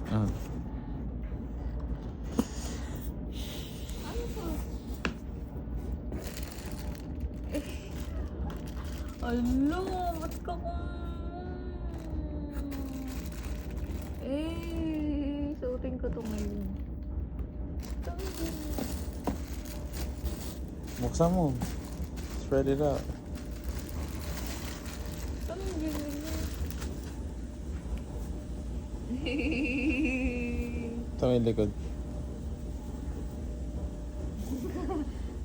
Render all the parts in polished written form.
Ah. Alo, ba't ka suotin ko to ngayon. Buksan mo. Spread it out. Anong ganyan? Ito may likod.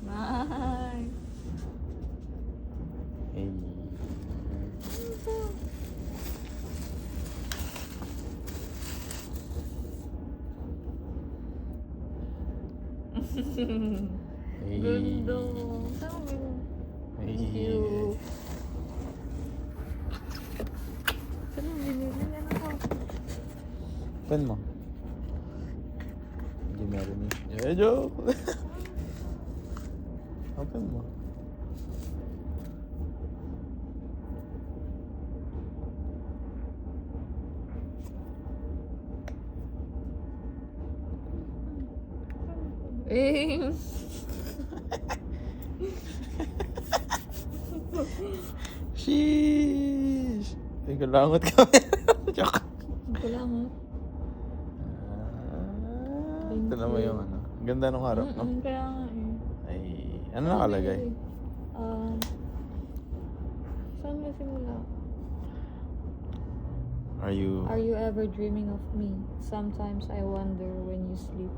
Nice. Hey. Hey. Ganda. Sabi mo. Hey. Thank you. Saan ang binili? Ano ko? Open mo. Hindi meron eh. Yeah, joke. Open mo. Sheesh! Ay, kalangot kami. Joke. Ito lang oh. Ito naman yung ano. Ang ganda nung harap, no? Kaya nga eh. Ay, ano nakalagay? Saan na simula? Are you... Are you ever dreaming of me? Sometimes I wonder when you sleep.